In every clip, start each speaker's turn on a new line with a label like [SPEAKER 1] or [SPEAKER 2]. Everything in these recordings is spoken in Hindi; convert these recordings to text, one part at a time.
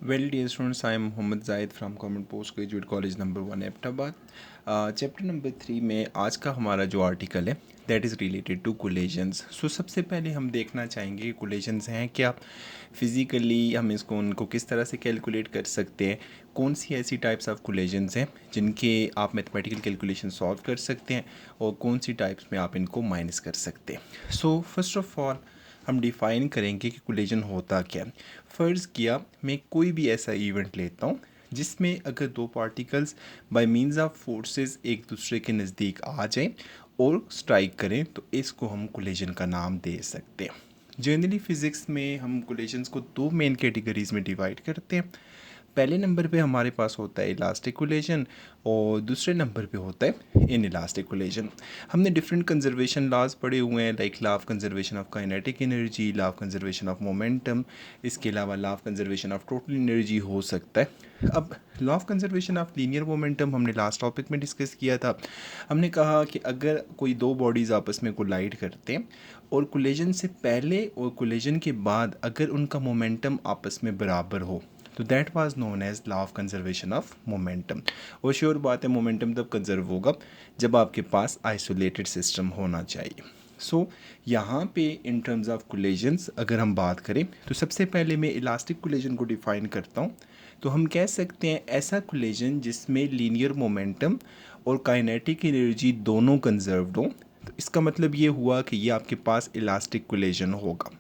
[SPEAKER 1] Well, dear students, I am Mohammad Zaid from Government Post Graduate College number 1 Abbottabad. Chapter number 3 में आज का हमारा जो आर्टिकल है दैट इज़ रिलेटेड टू कोलेजन्स। सो सबसे पहले हम देखना चाहेंगे कि कोलेजन्स हैं क्या, फिज़िकली हम इसको उनको किस तरह से कैलकुलेट कर सकते हैं, कौन सी ऐसी टाइप्स ऑफ कोलेजन्स हैं जिनके आप मैथमेटिकल कैलकुलेशन सॉल्व कर सकते हैं और कौन सी टाइप्स में आप इनको माइनस कर सकते हैं। सो फर्स्ट ऑफ ऑल हम डिफ़ाइन करेंगे कि कोलिजन होता क्या है। फ़र्ज़ किया मैं कोई भी ऐसा इवेंट लेता हूँ जिसमें अगर दो particles by means of forces एक दूसरे के नज़दीक आ जाएं और स्ट्राइक करें तो इसको हम कोलिजन का नाम दे सकते हैं। जनरली फ़िज़िक्स में हम कोलिजन्स को दो मेन कैटेगरीज़ में डिवाइड करते हैं। पहले नंबर पे हमारे पास होता है इलास्टिक कोलिजन और दूसरे नंबर पे होता है इन इलास्टिक कोलिजन। हमने डिफरेंट कंजर्वेशन लॉज पढ़े हुए हैं, like law of conservation of kinetic energy, law of conservation of momentum, इसके अलावा law of conservation of total energy हो सकता है। अब law of conservation of linear momentum हमने लास्ट टॉपिक में डिस्कस किया था। हमने कहा कि अगर कोई दो बॉडीज़ आपस में कोलाइड करते हैं और कोलिजन से पहले और कोलिजन के बाद अगर उनका मोमेंटम आपस में बराबर हो तो that was known as law of conservation of momentum. और श्योर बात है मोमेंटम तब कंजर्व होगा जब आपके पास आइसोलेटेड सिस्टम होना चाहिए। सो यहाँ पे इन टर्म्स ऑफ कोलिजन्स अगर हम बात करें तो सबसे पहले मैं इलास्टिक कोलिजन को डिफ़ाइन करता हूँ। तो हम कह सकते हैं ऐसा कोलिजन जिसमें लीनियर मोमेंटम और काइनेटिक एनर्जी दोनों कंजर्व्ड हों। तो इसका मतलब ये हुआ कि ये आपके पास इलास्टिक कोलिजन होगा।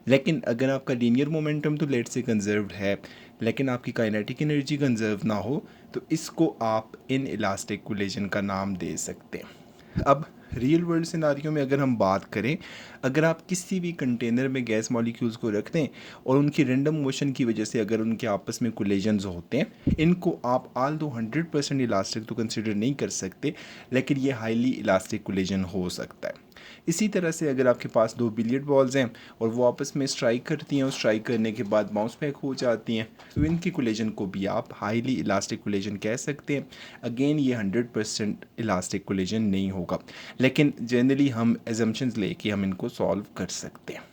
[SPEAKER 1] लेकिन अगर आपका लीनियर मोमेंटम तो लेट से कंजर्व्ड है लेकिन आपकी काइनेटिक एनर्जी कंजर्व ना हो तो इसको आप इन इलास्टिक कोलिजन का नाम दे सकते हैं। अब रियल वर्ल्ड सिनारियों में अगर हम बात करें, अगर आप किसी भी कंटेनर में गैस मॉलिक्यूल्स को रख दें और उनकी रैंडम मोशन की वजह से अगर उनके आपस में कोलिजन्स होते हैं, इनको आप आल दो 100% इलास्टिक तो कंसिडर नहीं कर सकते लेकिन ये हाईली इलास्टिक कोलिजन हो सकता है। इसी तरह से अगर आपके पास दो बिलियर्ड बॉल्स हैं और वो आपस में स्ट्राइक करती हैं और स्ट्राइक करने के बाद बाउंस बैक हो जाती हैं तो इनकी कोलिजन को भी आप हाईली इलास्टिक कोलिजन कह सकते हैं। अगेन ये 100% इलास्टिक कोलिजन नहीं होगा लेकिन जनरली हम एजम्पशंस लेके हम इनको सॉल्व कर सकते हैं।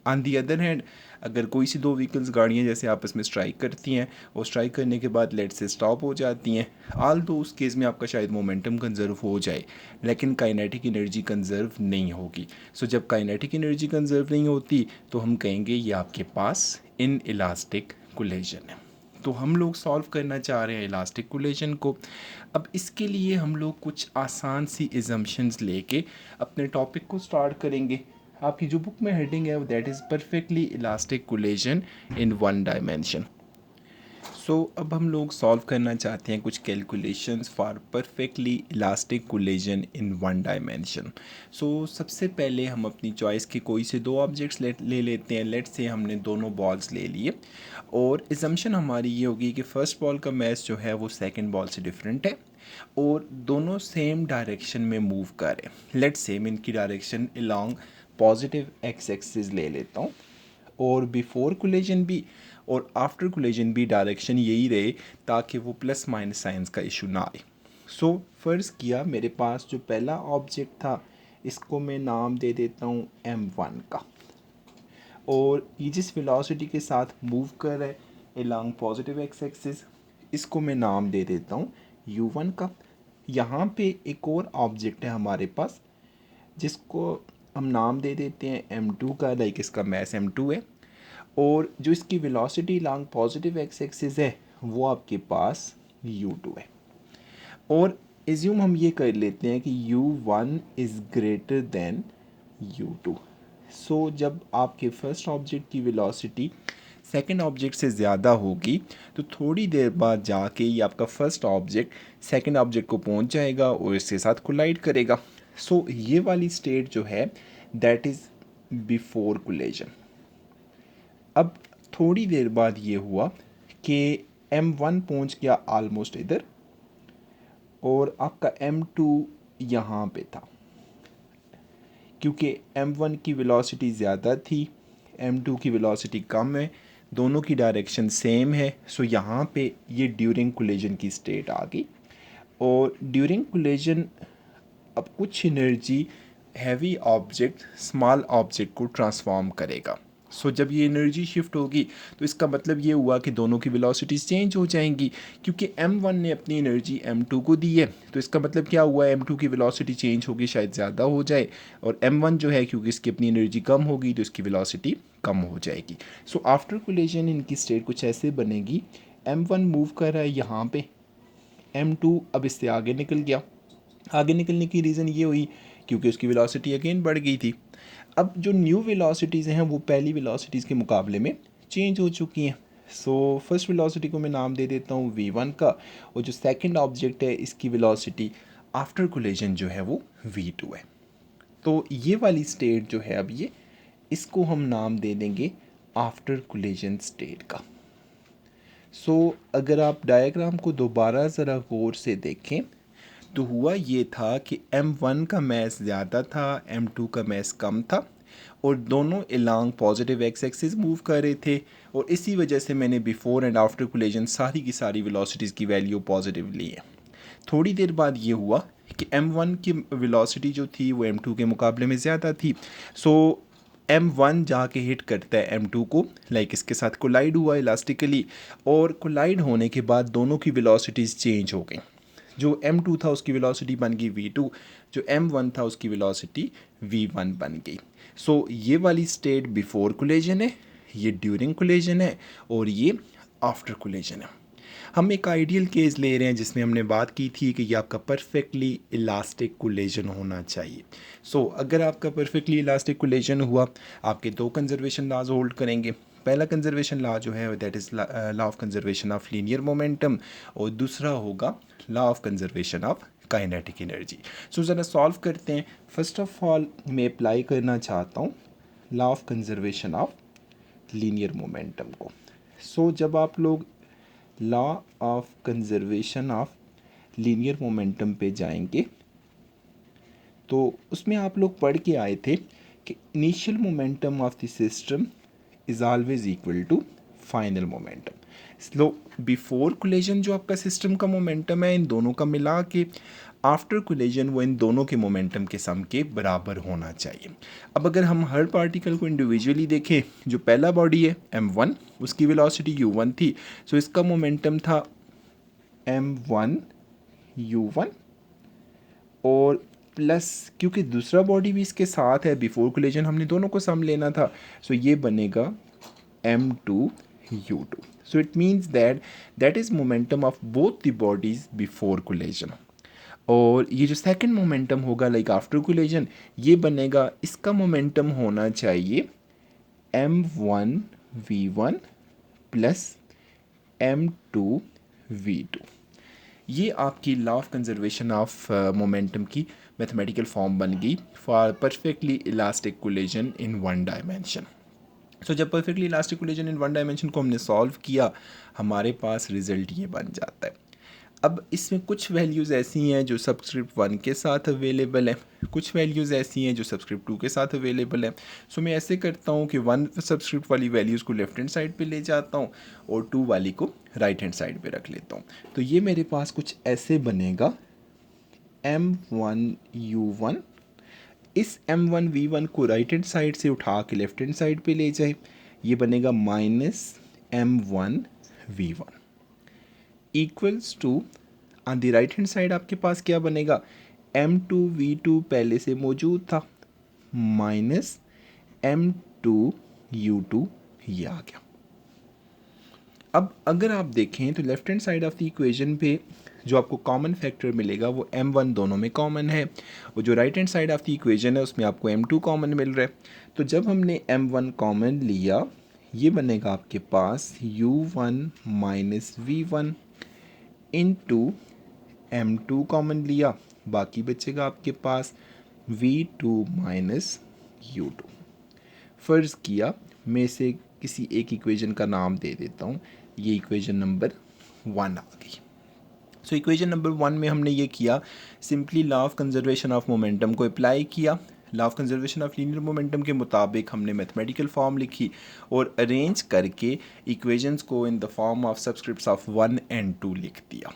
[SPEAKER 1] ऑन दी अदर हैंड अगर कोई सी दो व्हीकल्स गाड़ियाँ जैसे आपस में स्ट्राइक करती हैं और स्ट्राइक करने के बाद लेट से स्टॉप हो जाती हैं, आल तो उस केस में आपका शायद मोमेंटम कंजर्व हो जाए लेकिन काइनेटिक एनर्जी कंजर्व नहीं होगी। सो जब काइनेटिक एनर्जी कंजर्व नहीं होती तो हम कहेंगे ये आपके पास इन इलास्टिक कोलिजन है। तो हम लोग सॉल्व करना चाह रहे हैं इलास्टिक कोलिजन को। अब इसके लिए हम लोग कुछ आसान सी एजम्पशंस लेके अपने टॉपिक को स्टार्ट करेंगे। आपकी जो बुक में हेडिंग है that is perfectly elastic collision in one dimension. So अब हम लोग सॉल्व करना चाहते हैं कुछ calculations for perfectly elastic collision in one dimension. So सबसे पहले हम अपनी चॉइस के कोई से दो ऑब्जेक्ट्स ले लेते हैं। लेट्स से हमने दोनों बॉल्स ले लिए और असम्पशन हमारी ये होगी कि फ़र्स्ट बॉल का मैच जो है वो सेकंड बॉल से डिफरेंट है और दोनों सेम डायरेक्शन में मूव कर रहे हैं। लेट्स से मैं इनकी direction along positive x axis ले लेता हूँ और बिफोर कोलिजन भी और आफ्टर कोलिजन भी डायरेक्शन यही रहे ताकि वो प्लस माइनस साइंस का इशू ना आए। सो फ़र्ज़ किया मेरे पास जो पहला ऑब्जेक्ट था इसको मैं नाम दे देता हूँ m1 का और ये जिस वेलोसिटी के साथ मूव कर रहा है अलोंग पॉजिटिव एक्स एक्सिस इसको मैं नाम दे देता हूँ u1 का। यहाँ पे एक और ऑब्जेक्ट है हमारे पास जिसको हम नाम दे देते हैं m2 का, लाइक इसका मैस m2 है और जो इसकी velocity long positive x axis है वो आपके पास u2 है। और एज्यूम हम ये कर लेते हैं कि u1 is greater than u2। सो जब आपके फर्स्ट ऑब्जेक्ट की वेलोसिटी सेकंड ऑब्जेक्ट से ज़्यादा होगी तो थोड़ी देर बाद जाके ये आपका फर्स्ट ऑब्जेक्ट सेकंड ऑब्जेक्ट को पहुंच जाएगा और इसके साथ कोलाइड करेगा। सो ये वाली स्टेट जो है दैट इज़ बिफोर कोलिजन। अब थोड़ी देर बाद ये हुआ कि m1 पहुंच गया ऑलमोस्ट इधर और आपका m2 यहाँ पे था। क्योंकि m1 की वेलोसिटी ज़्यादा थी, m2 की वेलोसिटी कम है, दोनों की डायरेक्शन सेम है। सो यहाँ पे ये ड्यूरिंग कोलिजन की स्टेट आ गई और ड्यूरिंग कोलिजन अब कुछ energy heavy object small object को ट्रांसफॉर्म करेगा सो जब ये एनर्जी शिफ्ट होगी तो इसका मतलब ये हुआ कि दोनों की वेलोसिटीज़ चेंज हो जाएंगी, क्योंकि m1 ने अपनी एनर्जी m2 को दी है, तो इसका मतलब क्या हुआ, m2 की वेलोसिटी चेंज होगी, शायद ज़्यादा हो जाए, और m1 जो है क्योंकि इसकी अपनी एनर्जी कम होगी तो इसकी वेलोसिटी कम हो जाएगी। सो आफ्टर कोलिजन इनकी स्टेट कुछ ऐसे बनेगी, m1 मूव कर रहा है यहाँ पे, m2 अब इससे आगे निकल गया। आगे निकलने की रीज़न ये हुई क्योंकि उसकी वेलोसिटी अगेन बढ़ गई थी। अब जो न्यू वेलोसिटीज़ हैं वो पहली वेलोसिटीज़ के मुकाबले में चेंज हो चुकी हैं। सो फर्स्ट वेलोसिटी को मैं नाम दे देता हूँ v1 का, और जो सेकंड ऑब्जेक्ट है इसकी वेलोसिटी आफ्टर कोलिजन जो है वो v2 है। तो ये वाली स्टेट जो है अब ये, इसको हम नाम दे देंगे आफ्टर कोलिजन स्टेट का। सो अगर आप डायग्राम को दोबारा ज़रा गौर से देखें तो हुआ ये था कि m1 का मैस ज़्यादा था, m2 का मैस कम था, और दोनों along positive x axis move कर रहे थे, और इसी वजह से मैंने बिफोर एंड आफ्टर कोलिजन सारी की सारी वेलोसिटीज़ की वैल्यू पॉजिटिव ली है। थोड़ी देर बाद ये हुआ कि m1 की वेलोसिटी जो थी वो m2 के मुकाबले में ज़्यादा थी। सो m1 जाके हिट करता है m2 को, लाइक इसके साथ कोलाइड हुआ इलास्टिकली, और कोलाइड होने के बाद दोनों की वेलोसिटीज़ चेंज हो गई। जो m2 था उसकी वेलोसिटी बन गई v2, जो m1 था उसकी वेलोसिटी v1 बन गई। सो ये वाली स्टेट बिफोर कोलिजन है, ये ड्यूरिंग कोलिजन है, और ये आफ्टर कोलिजन है। हम एक आइडियल केस ले रहे हैं जिसमें हमने बात की थी कि ये आपका परफेक्टली इलास्टिक कोलिजन होना चाहिए। सो अगर आपका परफेक्टली इलास्टिक कोलिजन हुआ, आपके दो कंजर्वेशन लॉज होल्ड करेंगे। पहला कंजर्वेशन लॉ जो है that is law of conservation of linear momentum, और दूसरा होगा law of conservation of kinetic energy. So ज़रा सॉल्व करते हैं। फर्स्ट ऑफ ऑल मैं अप्लाई करना चाहता हूँ law of conservation of linear momentum को। सो जब आप लोग law of conservation of linear momentum पे जाएंगे तो उसमें आप लोग पढ़ के आए थे कि initial momentum of the system is always equal to final momentum. Slow before collision जो आपका सिस्टम का मोमेंटम है इन दोनों का मिला के आफ्टर कोलिजन वो इन दोनों के मोमेंटम के सम के बराबर होना चाहिए। अब अगर हम हर पार्टिकल को इंडिविजुअली देखें, जो पहला बॉडी है m1 उसकी वेलोसिटी u1 थी, सो इसका मोमेंटम था m1 u1, और प्लस क्योंकि दूसरा बॉडी भी इसके साथ है बिफोर कोलिजन हमने दोनों को सम लेना था, सो ये बनेगा m2 u2। So it means that is momentum of both the bodies before collision. और ये जो सेकंड मोमेंटम होगा लाइक आफ्टर कोलिजन, ये बनेगा, इसका मोमेंटम होना चाहिए m1 v1 plus m2 v2। ये आपकी law of conservation of momentum की मैथमेटिकल फॉर्म बन गई for perfectly elastic collision in one dimension. So जब perfectly elastic collision in one dimension को हमने सॉल्व किया, हमारे पास रिजल्ट ये बन जाता है। अब इसमें कुछ वैल्यूज़ ऐसी हैं जो सबस्क्रिप्ट 1 के साथ अवेलेबल हैं, कुछ वैल्यूज़ ऐसी हैं जो सबस्क्रिप्ट 2 के साथ अवेलेबल हैं। सो मैं ऐसे करता हूँ कि 1 सबस्क्रिप्ट वाली वैल्यूज़ को लेफ्ट हैंड साइड पे ले जाता हूँ और 2 वाली को राइट हैंड साइड पे रख लेता हूँ। तो ये मेरे पास कुछ ऐसे बनेगा m1 u1, इस m1 v1 को राइट हैंड साइड से उठा के लेफ्ट हैंड साइड पे ले जाए, ये बनेगा minus m1 v1 equals to on the right hand side आपके पास क्या बनेगा, m2 v2 पहले से मौजूद था माइनस m2 u2 ये आ गया। अब अगर आप देखें तो left hand side of the equation पे जो आपको कॉमन फैक्टर मिलेगा वो m1 दोनों में कॉमन है, और जो right hand side of the equation है उसमें आपको m2 कॉमन मिल रहा है। तो जब हमने m1 कॉमन लिया, ये बनेगा आपके पास u1 minus v1 into m2 common लिया, बाकी बचेगा आपके पास v2 माइनस u2। फ़र्ज़ किया मैं इसे किसी एक इक्वेशन का नाम दे देता हूँ, ये इक्वेशन नंबर 1 आ गई। सो इक्वेशन नंबर 1 में हमने ये किया, simply law of conservation of momentum को अप्लाई किया। Law of conservation of linear momentum के मुताबिक हमने मैथमेटिकल फॉर्म लिखी और अरेंज करके इक्वेशंस को in the form of subscripts of 1 and 2 लिख दिया।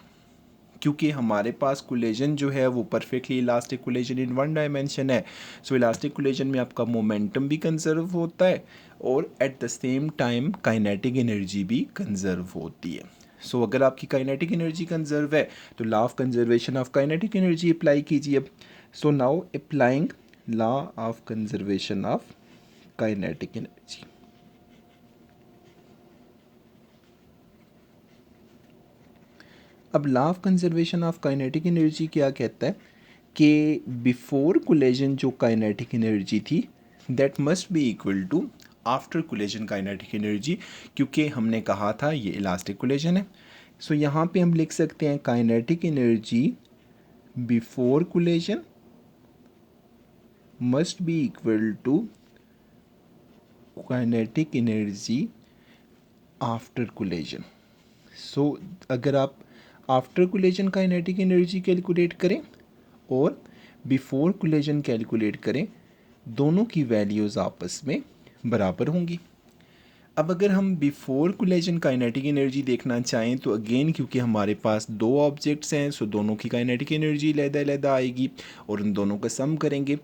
[SPEAKER 1] क्योंकि हमारे पास कोलिजन जो है वो perfectly elastic collision in one dimension है। सो इलास्टिक कोलिजन में आपका मोमेंटम भी कंजर्व होता है और at the same time kinetic energy भी कंजर्व होती है। सो अगर आपकी काइनेटिक एनर्जी कंजर्व है तो law of conservation of kinetic energy apply कीजिए। So now applying law of conservation of kinetic energy. अब law of conservation of kinetic energy क्या कहता है कि बिफोर कोलिजन जो काइनेटिक एनर्जी थी that must be equal to after collision kinetic energy, क्योंकि हमने कहा था ये इलास्टिक कोलिजन है। सो यहाँ पे हम लिख सकते हैं kinetic energy before collision must be equal to kinetic energy after collision. So अगर आप after collision kinetic energy calculate करें और बिफोर कोलिजन कैलकुलेट करें, दोनों की वैल्यूज़ आपस में बराबर होंगी। अब अगर हम बिफोर कोलिजन काइनेटिक एनर्जी देखना चाहें तो अगेन क्योंकि हमारे पास दो ऑब्जेक्ट्स हैं सो दोनों की काइनेटिक एनर्जी अलग-अलग आएगी और उन दोनों का सम करेंगे।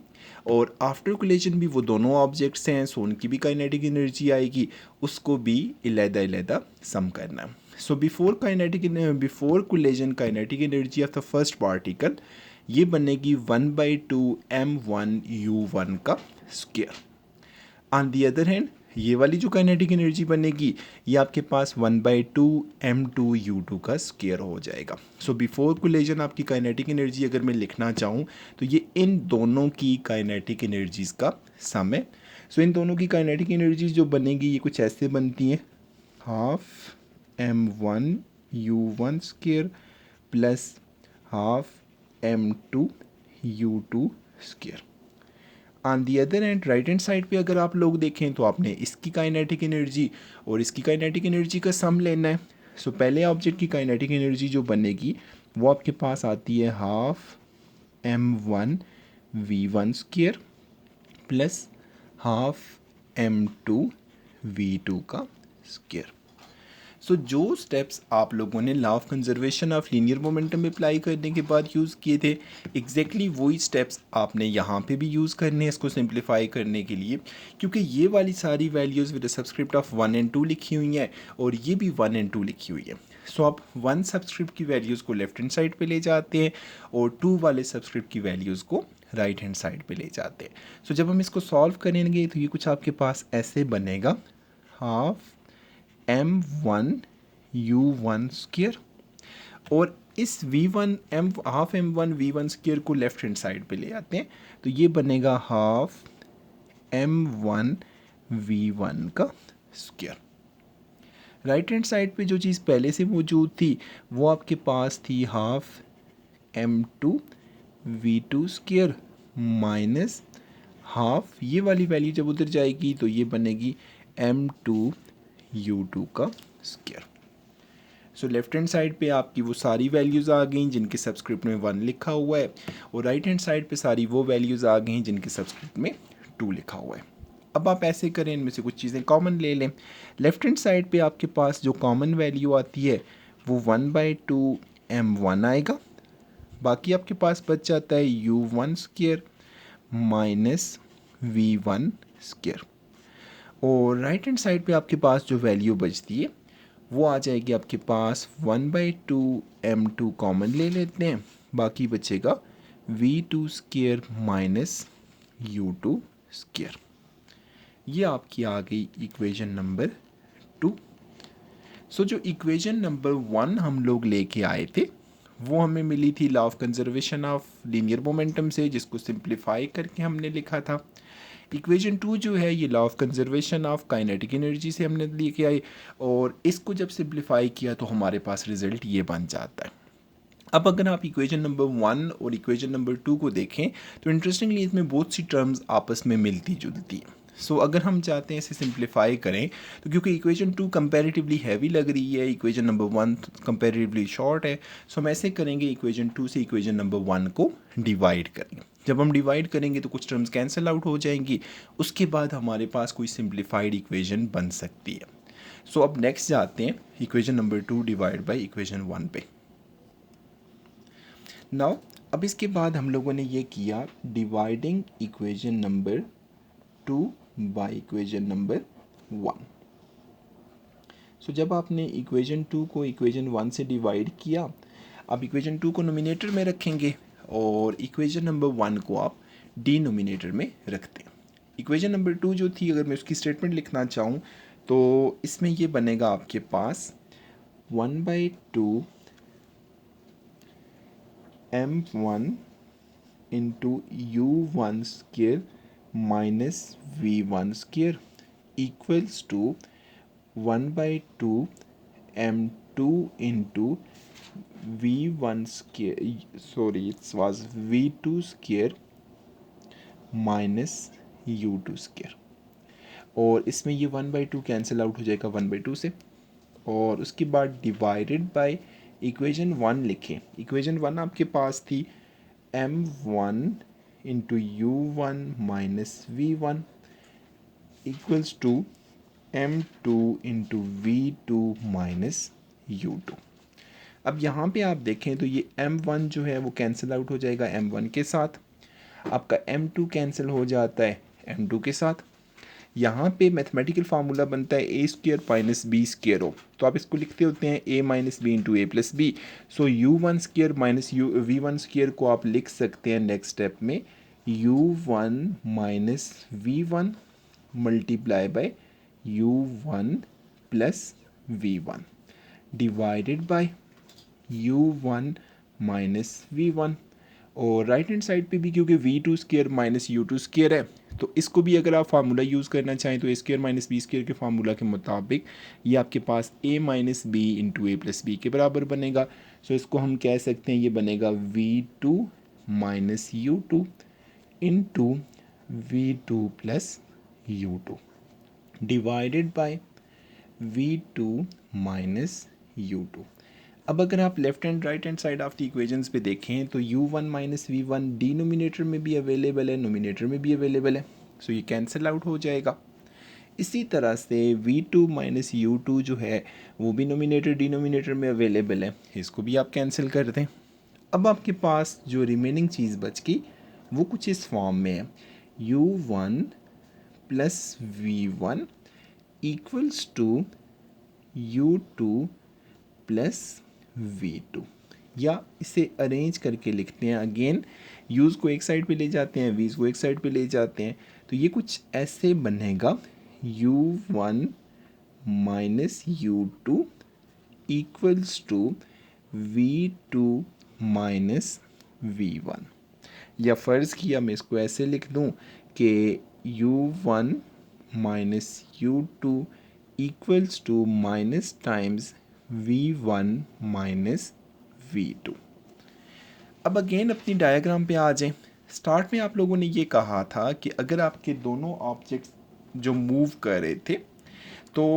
[SPEAKER 1] और आफ्टर कोलिजन भी वो दोनों ऑब्जेक्ट्स हैं सो उनकी भी काइनेटिक एनर्जी आएगी, उसको भी अलग-अलग सम करना है। So before collision kinetic energy of the first particle ये बनेगी 1/2 m1u1 का square. On the other hand ये वाली जो काइनेटिक एनर्जी बनेगी ये आपके पास 1/2 m2u2 का स्क्वायर हो जाएगा। सो बिफोर कोलिजन आपकी काइनेटिक एनर्जी अगर मैं लिखना चाहूँ तो ये इन दोनों की काइनेटिक एनर्जीज़ का सम है। सो इन दोनों की काइनेटिक एनर्जीज जो बनेगी ये कुछ ऐसे बनती हैं, half m1u1 square plus half m2u2 square. On the other and right hand side पे अगर आप लोग देखें तो आपने इसकी काइनेटिक एनर्जी और इसकी काइनेटिक एनर्जी का सम लेना है। सो पहले ऑब्जेक्ट की काइनेटिक एनर्जी जो बनेगी वो आपके पास आती है half m1v1 square plus half m2v2 का स्क्वायर। सो जो स्टेप्स आप लोगों ने law of conservation of linear momentum apply करने के बाद यूज़ किए थे एग्जैक्टली वही स्टेप्स आपने यहाँ पे भी यूज़ करने हैं इसको सिंप्लीफाई करने के लिए, क्योंकि ये वाली सारी values with subscript of 1 and 2 लिखी हुई हैं और ये भी 1 and 2 लिखी हुई है। सो आप 1 सबस्क्रिप्ट की वैल्यूज़ को लेफ्ट हैंड साइड पे ले जाते हैं और 2 वाले सबस्क्रिप्ट की वैल्यूज़ को राइट हैंड साइड पे ले जाते हैं। सो जब हम इसको सॉल्व करेंगे तो ये कुछ आपके पास ऐसे बनेगा, हाफ m1u1 स्क्वायर और इस हाफ m1 v1 स्क्वायर को लेफ्ट हैंड साइड पे ले आते हैं तो ये बनेगा हाफ m1 v1 का स्क्वायर। राइट हैंड साइड पे जो चीज़ पहले से मौजूद थी वो आपके पास थी half m2 v2 square minus half ये वाली वैल्यू जब उधर जाएगी तो ये बनेगी m2u2 का square. So left hand side पे आपकी वो सारी वैल्यूज़ आ गई जिनके सबस्क्रिप्ट में 1 लिखा हुआ है और राइट हैंड साइड पे सारी वो वैल्यूज़ आ गई जिनके सबस्क्रिप्ट में 2 लिखा हुआ है। अब आप ऐसे करें, इनमें से कुछ चीज़ें कॉमन ले लें। लेफ्ट हैंड साइड पे आपके पास जो कॉमन वैल्यू आती है वो 1/2 m1 आएगा, बाकी आपके पास बच जाता है u1 square minus v1 square और राइट हैंड साइड पे आपके पास जो वैल्यू बचती है वो आ जाएगी आपके पास 1/2 m2 कॉमन ले लेते हैं, बाकी बचेगा v2 square minus u2 square. ये आपकी आ गई इक्वेशन नंबर 2। सो जो इक्वेशन नंबर 1 हम लोग लेके आए थे वो हमें मिली थी law of conservation of linear momentum से, जिसको सिंप्लीफाई करके हमने लिखा था। इक्वेशन 2 जो है ये law of conservation of kinetic energy से हमने लेके आए और इसको जब सिंप्लीफाई किया तो हमारे पास रिजल्ट ये बन जाता है। अब अगर आप इक्वेशन नंबर 1 और इक्वेशन नंबर 2 को देखें तो इंटरेस्टिंगली इसमें बहुत सी टर्म्स आपस में मिलती जुलती हैं। सो अगर हम चाहते हैं इसे सिंप्लीफाई करें तो क्योंकि इक्वेशन 2 कंपैरेटिवली हैवी लग रही है, इक्वेशन नंबर 1 कंपैरेटिवली शॉर्ट है, सो हम ऐसे करेंगे इक्वेशन 2 से इक्वेशन नंबर 1 को डिवाइड करेंगे। जब हम डिवाइड करेंगे तो कुछ टर्म्स कैंसिल आउट हो जाएंगी, उसके बाद हमारे पास कोई सिंप्लीफाइड इक्वेशन बन सकती है। सो अब नेक्स्ट जाते हैं equation number 2 divide by equation 1 पे। नाउ अब इसके बाद हम लोगों ने ये किया dividing equation number 2 by equation number 1। सो जब आपने इक्वेशन 2 को इक्वेशन 1 से डिवाइड किया, आप इक्वेशन 2 को नोमिनेटर में रखेंगे और इक्वेशन नंबर 1 को आप डिनोमिनेटर में रखते हैं। इक्वेशन नंबर 2 जो थी, अगर मैं उसकी स्टेटमेंट लिखना चाहूँ तो इसमें ये बनेगा आपके पास 1/2 m1 into u1 square minus v1 square equals to 1/2 m2 into v1 square, sorry, it was v2 square minus u2 square. और इसमें ये 1/2 कैंसिल आउट हो जाएगा 1/2 से, और उसके बाद डिवाइडेड बाय इक्वेशन 1 लिखें। इक्वेशन 1 आपके पास थी m1 into u1 minus v1 equals to m2 into v2 minus u2। अब यहाँ पे आप देखें तो ये m1 जो है वो कैंसिल आउट हो जाएगा m1 के साथ, आपका m2 कैंसिल हो जाता है m2 के साथ। यहाँ पे मैथमेटिकल फार्मूला बनता है A square minus B square हो, तो आप इसको लिखते होते हैं a minus B into A plus B. So u1 square minus v1 square को आप लिख सकते हैं नेक्स्ट स्टेप में u1 minus v1 multiply by u1 plus v1 divided by u1 minus v1। और राइट हैंड साइड पे भी क्योंकि v2 square minus u2 square है, तो इसको भी अगर आप फार्मूला यूज़ करना चाहें तो A square minus B square के फार्मूला के मुताबिक ये आपके पास a minus B into A plus B के बराबर बनेगा। सो इसको हम कह सकते हैं ये बनेगा v2 minus u2 into v2 plus u2 divided by v2 minus u2। अब अगर आप left and right hand side of the equations पे देखें तो u1 माइनस v1 डिनोमिनेटर में भी अवेलेबल है, नोमिनेटर में भी अवेलेबल है, सो ये कैंसिल आउट हो जाएगा। इसी तरह से v2 माइनस u2 जो है वो भी नोमिनेटर डिनोमिनेटर में अवेलेबल है, इसको भी आप कैंसिल कर दें। अब आपके पास जो रिमेनिंग चीज़ बच गई वो कुछ इस फॉर्म में है u1 plus v1 equals to u2 plus v2, या इसे अरेंज करके लिखते हैं। अगेन यूज़ को एक साइड पे ले जाते हैं, वीज़ को एक साइड पे ले जाते हैं, तो ये कुछ ऐसे बनेगा u1 minus u2 equals to v2 minus v1, या फ़र्ज़ किया मैं इसको ऐसे लिख दूँ कि u1 minus u2 equals to minus times v1 minus v2। अब अगेन अपनी डायग्राम पे आ जाएं। स्टार्ट में आप लोगों ने ये कहा था कि अगर आपके दोनों ऑब्जेक्ट्स जो मूव कर रहे थे तो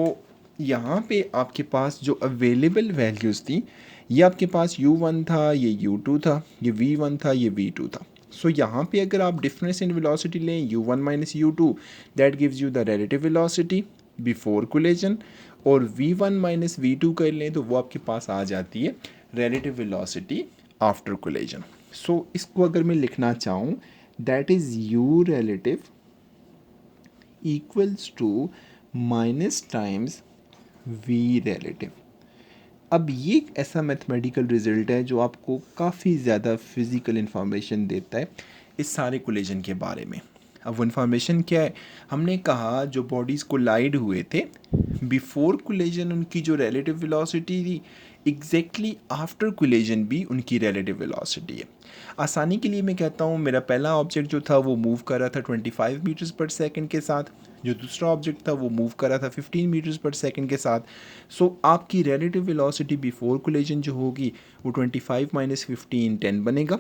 [SPEAKER 1] यहाँ पे आपके पास जो अवेलेबल वैल्यूज़ थी, ये आपके पास u1 था, ये u2 था, ये v1 था, ये v2 था। सो यहाँ पे अगर आप डिफरेंस इन वेलोसिटी लें u1 minus u2, that gives you the relative velocity before collision, और v1 माइनस v2 कर लें तो वो आपके पास आ जाती है relative velocity after collision. So इसको अगर मैं लिखना चाहूँ that is u relative equals to minus times v relative. अब ये एक ऐसा मैथमेटिकल रिजल्ट है जो आपको काफ़ी ज़्यादा फिज़िकल इन्फॉर्मेशन देता है इस सारे कोलिजन के बारे में। अब वो इन्फॉर्मेशन क्या है, हमने कहा जो बॉडीज़ कोलाइड हुए थे बिफोर कोलिजन उनकी जो रिलेटिव वेलोसिटी थी, एग्जैक्टली आफ्टर कोलिजन भी उनकी रिलेटिव वेलोसिटी है। आसानी के लिए मैं कहता हूँ मेरा पहला ऑब्जेक्ट जो था वो मूव कर रहा था 25 मीटर्स पर सेकंड के साथ, जो दूसरा ऑब्जेक्ट था वो मूव कर रहा था 15 मीटर्स पर सेकंड के साथ। सो आपकी रिलेटिव वेलोसिटी बिफोर कोलिजन जो होगी वो 25 माइनस 15 10 बनेगा।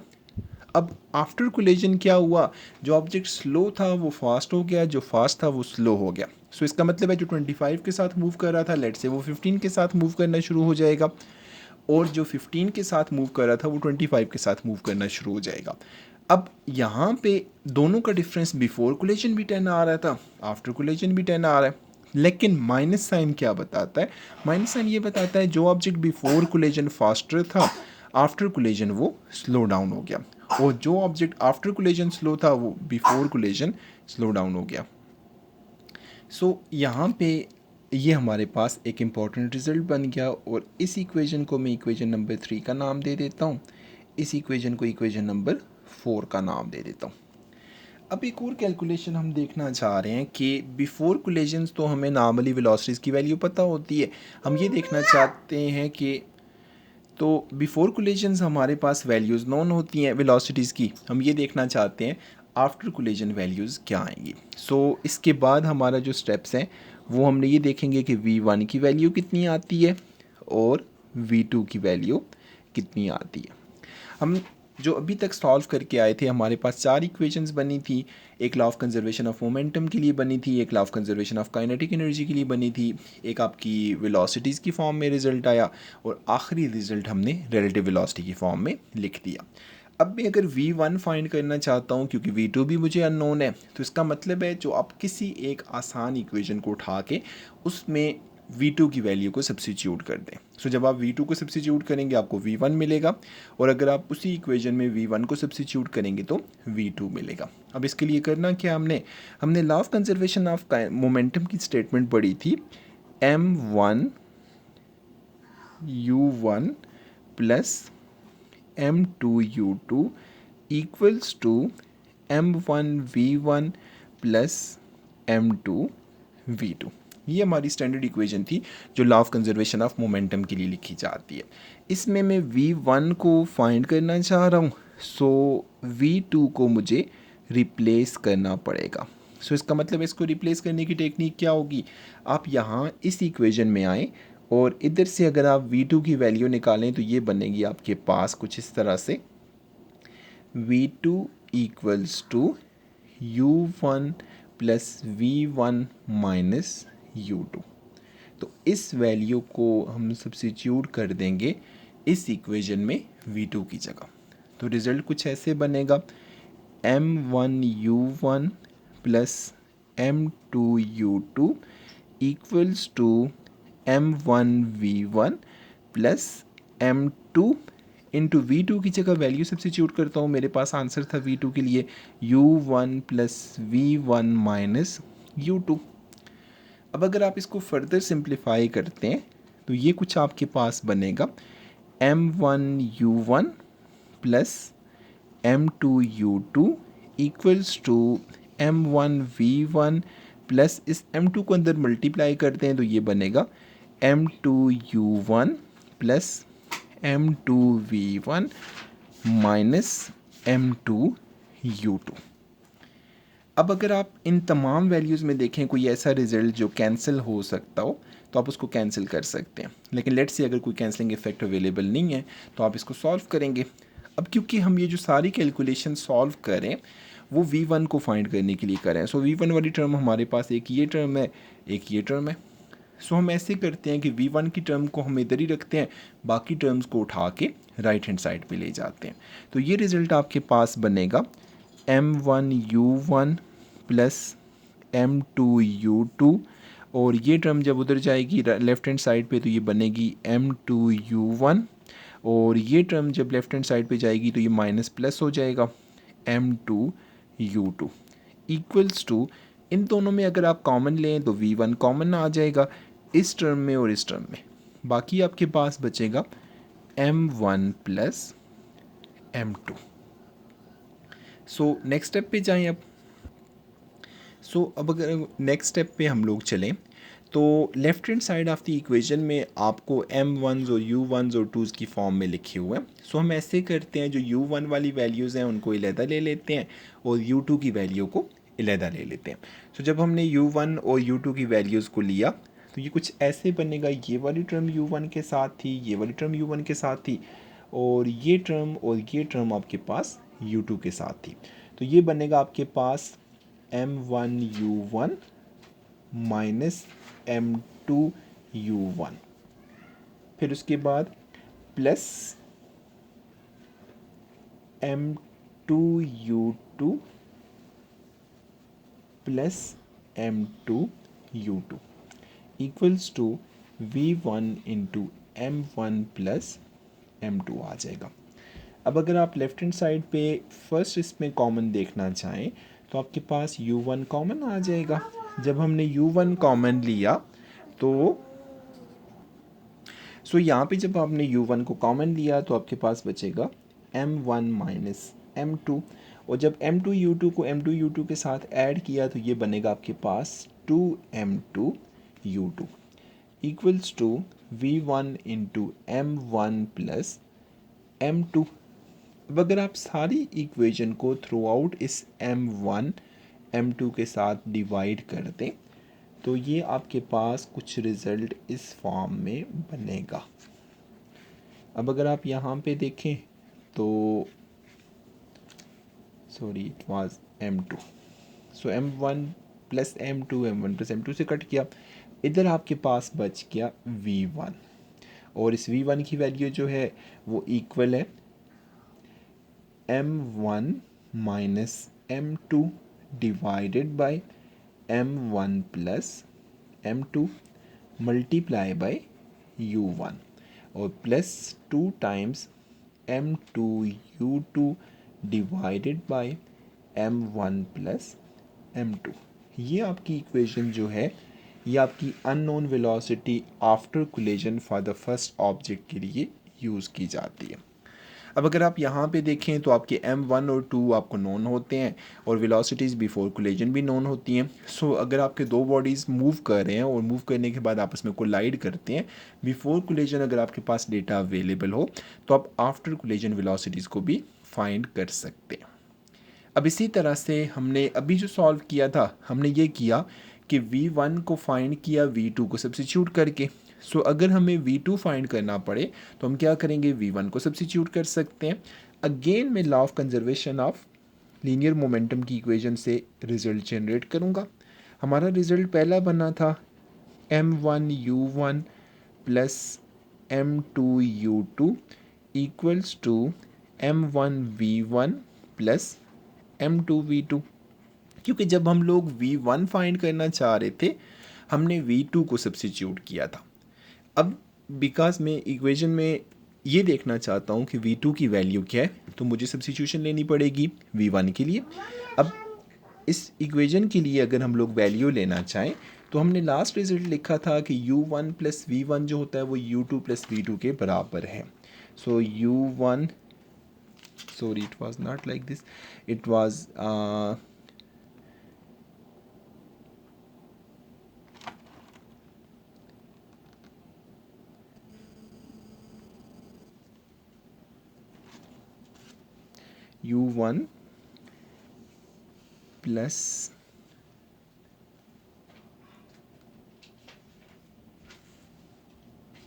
[SPEAKER 1] अब आफ्टर कोलिजन क्या हुआ, जो ऑब्जेक्ट स्लो था वो फास्ट हो गया, जो फास्ट था वो स्लो हो गया। सो इसका मतलब है जो 25 के साथ मूव कर रहा था लेट से वो 15 के साथ मूव करना शुरू हो जाएगा, और जो 15 के साथ मूव कर रहा था वो 25 के साथ मूव करना शुरू हो जाएगा। अब यहाँ पे दोनों का डिफरेंस बिफोर कोलिजन भी 10 आ रहा था, आफ्टर कोलिजन भी 10 आ रहा है, लेकिन माइनस साइन क्या बताता है, माइनस साइन ये बताता है जो ऑब्जेक्ट बिफोर कोलिजन फास्टर था आफ्टर कोलिजन वो स्लो डाउन हो गया, और जो ऑब्जेक्ट आफ्टर कोलिजन स्लो था वो बिफोर कोलिजन स्लो डाउन हो गया। सो यहाँ पे ये हमारे पास एक इम्पॉर्टेंट रिज़ल्ट बन गया, और इस इक्वेशन को मैं इक्वेशन नंबर 3 का नाम दे देता हूँ, इस इक्वेशन को इक्वेशन नंबर 4 का नाम दे देता हूँ। अब एक और कैलकुलेशन हम देखना चाह रहे हैं कि बिफोर कोलिजन्स तो हमें नॉर्मली वेलोसिटीज़ की वैल्यू पता होती है, हम ये देखना चाहते हैं कि तो बिफोर कोलिजन्स हमारे पास वैल्यूज़ नोन होती हैं वेलोसिटीज़ की, हम ये देखना चाहते हैं आफ्टर कोलिजन वैल्यूज़ क्या आएंगी। सो इसके बाद हमारा जो स्टेप्स हैं वो हमने ये देखेंगे कि v1 की वैल्यू कितनी आती है और v2 की वैल्यू कितनी आती है। हम जो अभी तक सॉल्व करके आए थे, हमारे पास 4 इक्वेशंस बनी थी। एक law of conservation of momentum के लिए बनी थी, एक law of conservation of kinetic energy के लिए बनी थी, एक आपकी वेलोसिटीज़ की फॉर्म में रिजल्ट आया, और आखिरी रिजल्ट हमने रिलेटिव वेलोसिटी की फॉर्म में लिख दिया। अब मैं अगर v1 फाइंड करना चाहता हूँ, क्योंकि v2 भी मुझे अननोन है, तो इसका मतलब है जो आप किसी एक आसान इक्वेशन को उठा के उसमें v2 की वैल्यू को सब्सिट्यूट कर दें। सो जब आप v2 को सब्सिट्यूट करेंगे आपको v1 मिलेगा, और अगर आप उसी इक्वेशन में v1 को सब्सिट्यूट करेंगे तो v2 मिलेगा। अब इसके लिए करना क्या, हमने law of conservation of momentum की स्टेटमेंट पढ़ी थी, m1 u1 plus m2 u2 equals to m1 v1 plus m2 v2। ये हमारी स्टैंडर्ड इक्वेशन थी जो law of conservation of momentum के लिए लिखी जाती है। इसमें मैं v1 को फाइंड करना चाह रहा हूँ, सो v2 को मुझे रिप्लेस करना पड़ेगा। सो इसका मतलब इसको रिप्लेस करने की टेक्निक क्या होगी, आप यहाँ इस इक्वेशन में आएँ और इधर से अगर आप v2 की वैल्यू निकालें तो ये बनेगी आपके पास कुछ इस तरह से, v2 equals to u1 plus v1 minus u2। तो इस वैल्यू को हम सब्सिट्यूट कर देंगे इस इक्वेशन में v2 की जगह, तो रिज़ल्ट कुछ ऐसे बनेगा, m1 u1 plus m2 u2 equals to m1 v1 plus m2 into v2 की जगह वैल्यू सब्सिट्यूट करता हूँ, मेरे पास आंसर था v2 के लिए u1 plus v1 minus u2। अब अगर आप इसको फर्दर सिंप्लीफाई करते हैं तो ये कुछ आपके पास बनेगा, m1 u1 plus m2 u2 equals to m1 v1 plus इस m2 को अंदर मल्टीप्लाई करते हैं तो ये बनेगा m2 u1 plus m2 v1 minus m2 u2। अब अगर आप इन तमाम वैल्यूज़ में देखें कोई ऐसा रिज़ल्ट जो कैंसिल हो सकता हो तो आप उसको कैंसिल कर सकते हैं, लेकिन लेट्स से अगर कोई कैंसिलिंग इफेक्ट अवेलेबल नहीं है तो आप इसको सॉल्व करेंगे। अब क्योंकि हम ये जो सारी कैलकुलेशन सॉल्व करें वो v1 को फाइंड करने के लिए करें, सो v1 वाली टर्म हमारे पास एक ये टर्म है, एक ये टर्म है। सो हम ऐसे करते हैं कि v1 की टर्म को हम इधर ही रखते हैं, बाकी टर्म्स को उठा के राइट हैंड साइड पे ले जाते हैं। तो ये रिज़ल्ट आपके पास बनेगा m1 u1 plus m2 u2, और ये टर्म जब उधर जाएगी लेफ़्ट हैंड साइड पे तो ये बनेगी m2 u1, और ये टर्म जब लेफ़्ट हैंड साइड पे जाएगी तो ये माइनस प्लस हो जाएगा m2 u2 इक्वल्स टू, इन दोनों में अगर आप कॉमन लें तो v1 कॉमन आ जाएगा इस टर्म में और इस टर्म में, बाकी आपके पास बचेगा m1 plus m2। So next step पे जाएं अब। सो अब अगर नेक्स्ट स्टेप पे हम लोग चलें तो left hand side of the equation में आपको m1s और u1s और 2s की फॉर्म में लिखे हुए हैं। सो हम ऐसे करते हैं, जो u1 वाली वैल्यूज़ हैं उनको अलहदा ले लेते हैं और u2 की वैल्यू को अलहदा ले लेते हैं। सो जब हमने u1 और u2 की वैल्यूज़ को लिया तो ये कुछ ऐसे बनेगा, ये वाली टर्म u1 के साथ थी, ये वाली टर्म u1 के साथ थी, और ये टर्म आपके पास u2 के साथ थी। तो ये बनेगा आपके पास m1 u1 minus m2 u1, फिर उसके बाद plus m2 u2 plus m2 u2 equals to v1 into m1 plus M2 आ जाएगा। अब अगर आप लेफ्ट हैंड साइड पे फर्स्ट इसमें कॉमन देखना चाहें तो आपके पास U1 कॉमन आ जाएगा। जब हमने U1 कॉमन लिया तो यहाँ पे जब आपने U1 को कॉमन लिया तो आपके पास बचेगा M1 माइनस M2, और जब M2 U2 को M2 U2 के साथ ऐड किया तो ये बनेगा आपके पास 2M2 U2 equals to V1 into M1 plus M2। अब अगर आप सारी इक्वेशन को थ्रू आउट इस M1 M2 के साथ डिवाइड कर दें तो ये आपके पास कुछ रिज़ल्ट इस फॉर्म में बनेगा। अब अगर आप यहाँ पे देखें तो sorry it was M2, so M1 plus M2 M1 plus M2 से कट किया, इधर आपके पास बच गया V1, और इस V1 की वैल्यू जो है वो इक्वल है M1 minus M2 divided by M1 plus M2 multiply by U1 और plus 2 times M2 U2 divided by M1 plus M2। ये आपकी इक्वेशन जो है ये आपकी unknown velocity after collision for the first object के लिए यूज़ की जाती है। अब अगर आप यहाँ पे देखें तो आपके M1 और 2 आपको नोन होते हैं और वेलोसिटीज़ बिफोर कोलिजन भी नोन होती हैं। सो अगर आपके दो बॉडीज़ मूव कर रहे हैं और मूव करने के बाद आपस में कोलाइड करते हैं बिफोर कोलिजन, अगर आपके पास डेटा अवेलेबल हो तो आप आफ्टर कोलिजन वेलोसिटीज़ को भी फाइंड कर सकते हैं। अब इसी तरह से हमने अभी जो सॉल्व किया था हमने ये किया कि V1 को फाइंड किया V2 को सब्स्टिट्यूट करके। सो अगर हमें V2 फाइंड करना पड़े तो हम क्या करेंगे, V1 को सब्स्टिट्यूट कर सकते हैं। अगेन मैं law of conservation of linear momentum की इक्वेशन से रिजल्ट जनरेट करूँगा। हमारा रिजल्ट पहला बना था M1 U1 plus M2 U2 equals to M1 V1 plus M2 V2, क्योंकि जब हम लोग V1 फाइंड करना चाह रहे थे हमने V2 को सब्स्टिट्यूट किया था। अब बिकॉज मैं इक्वेशन में ये देखना चाहता हूँ कि V2 की वैल्यू क्या है तो मुझे सब्स्टिट्यूशन लेनी पड़ेगी V1 के लिए। अब इस इक्वेशन के लिए अगर हम लोग वैल्यू लेना चाहें तो हमने लास्ट रिजल्ट लिखा था कि U1 प्लस V1 जो होता है वो U2 प्लस V2 के बराबर है। सो U1 sorry it was not like this, it was U1 plus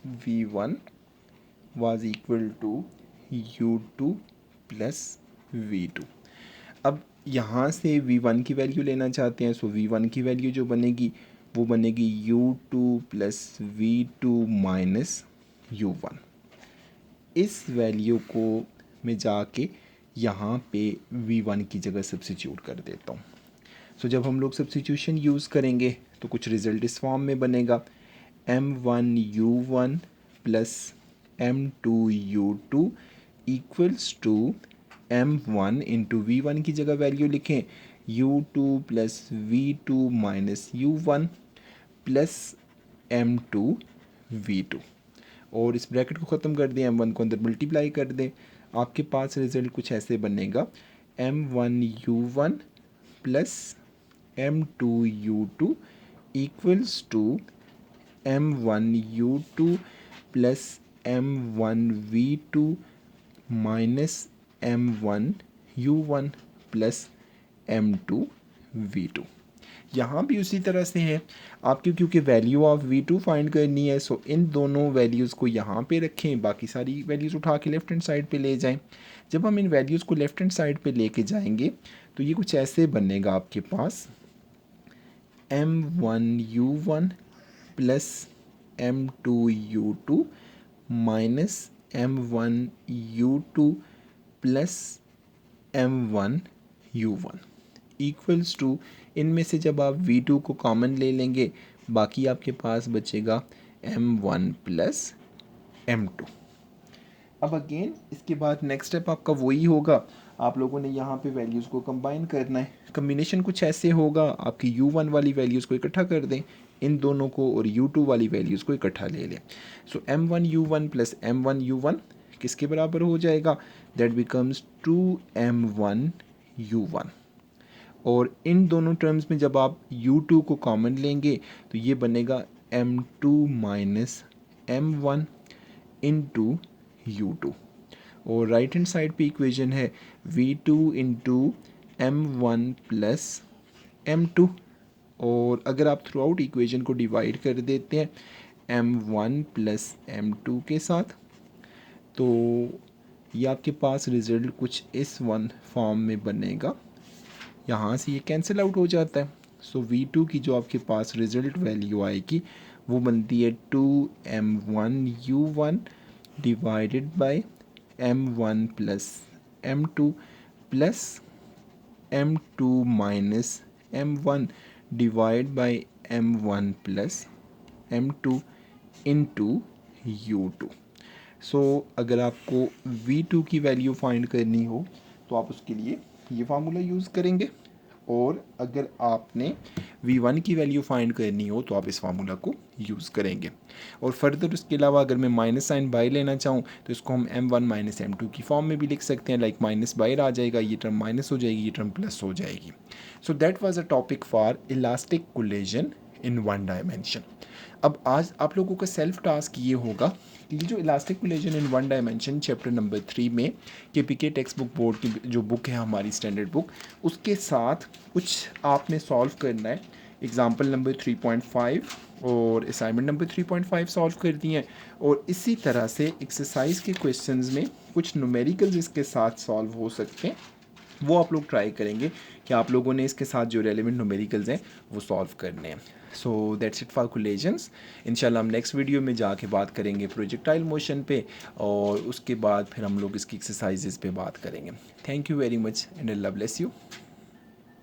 [SPEAKER 1] V1 was equal to U2 plus V2। अब यहाँ से V1 की वैल्यू लेना चाहते हैं, सो V1 की वैल्यू जो बनेगी वो बनेगी U2 plus V2 minus U1। इस वैल्यू को मैं जाके यहाँ पे V1 की जगह सब्स्टिट्यूट कर देता हूँ। सो जब हम लोग सब्स्टिट्यूशन यूज़ करेंगे तो कुछ रिज़ल्ट इस फॉर्म में बनेगा M1 U1 plus M2 U2 equals to M1 into V1 की जगह वैल्यू लिखें U2 plus V2 minus U1 plus M2 V2, और इस ब्रैकेट को ख़त्म कर दें, M1 को अंदर मल्टीप्लाई कर दें, आपके पास रिज़ल्ट कुछ ऐसे बनेगा M1 U1 plus M2 U2 equals to M1 U2 plus M1 V2 minus M1 U1 plus M2 V2। यहाँ भी उसी तरह से है आपकी, क्योंकि वैल्यू ऑफ V2 फाइंड करनी है, सो इन दोनों वैल्यूज़ को यहाँ पे रखें, बाकी सारी वैल्यूज़ उठा के लेफ़्ट हैंड साइड पे ले जाएं। जब हम इन वैल्यूज़ को लेफ़्ट हैंड साइड पे लेके जाएंगे तो ये कुछ ऐसे बनेगा आपके पास M1 U1 plus M2 U2 minus M1 U2 plus M1 U1 equals to, इनमें से जब आप V2 को कॉमन ले लेंगे बाकी आपके पास बचेगा M1 प्लस M2। अब अगेन इसके बाद नेक्स्ट स्टेप आपका वही होगा, आप लोगों ने यहाँ पे वैल्यूज़ को कंबाइन करना है। कम्बिनेशन कुछ ऐसे होगा, आपकी u1 वाली वैल्यूज़ को इकट्ठा कर दें इन दोनों को, और u2 वाली वैल्यूज़ को इकट्ठा ले लें। सो m1u1 प्लस m1u1 किसके बराबर हो जाएगा, दैट बिकम्स 2m1u1। और इन दोनों टर्म्स में जब आप u2 को कॉमन लेंगे तो ये बनेगा m2 minus m1 into u2। और राइट हैंड साइड पे इक्वेशन है v2 into m1 plus m2। और अगर आप थ्रू आउट इक्वेशन को डिवाइड कर देते हैं m1 प्लस m2 के साथ, तो ये आपके पास रिज़ल्ट कुछ इस वन फॉर्म में बनेगा। यहाँ से ये कैंसिल आउट हो जाता है। सो v2 की जो आपके पास रिज़ल्ट वैल्यू आएगी वो बनती है 2m1u1 divided by m1 plus m2 plus m2 minus m1 divide by m1 plus m2 into u2। सो अगर आपको v2 की वैल्यू फाइंड करनी हो तो आप उसके लिए ये फार्मूला यूज़ करेंगे, और अगर आपने v1 की वैल्यू फाइंड करनी हो तो आप इस फार्मूला को यूज़ करेंगे। और फर्दर उसके अलावा अगर मैं माइनस साइन बाय लेना चाहूँ तो इसको हम m1 माइनस m2 की फॉर्म में भी लिख सकते हैं, लाइक माइनस बाहर आ जाएगा, ये टर्म माइनस हो जाएगी, ये टर्म प्लस हो जाएगी। So that was a topic for elastic collision in one dimension. अब आज आप लोगों का सेल्फ टास्क ये होगा कि जो elastic collision in one dimension chapter number 3 में KPK टेक्स्ट बुक बोर्ड की जो बुक है हमारी स्टैंडर्ड बुक, उसके साथ कुछ आपने सॉल्व करना है। एग्जाम्पल नंबर 3.5 और असाइनमेंट नंबर 3.5 सॉल्व कर दिए हैं, और इसी तरह से एक्सरसाइज के क्वेश्चंस में कुछ न्यूमेरिकल्स इसके साथ सॉल्व हो सकते हैं, वो आप लोग ट्राई करेंगे कि आप लोगों ने इसके साथ जो रेलिवेंट न्यूमेरिकल्स हैं वो सॉल्व करने हैं। So that's it for collisions. इंशाल्लाह हम नेक्स्ट वीडियो में जाके बात करेंगे प्रोजेक्टाइल मोशन पे, और उसके बाद फिर हम लोग इसकी एक्सरसाइजेज पे बात करेंगे। Thank you very much and Allah bless you.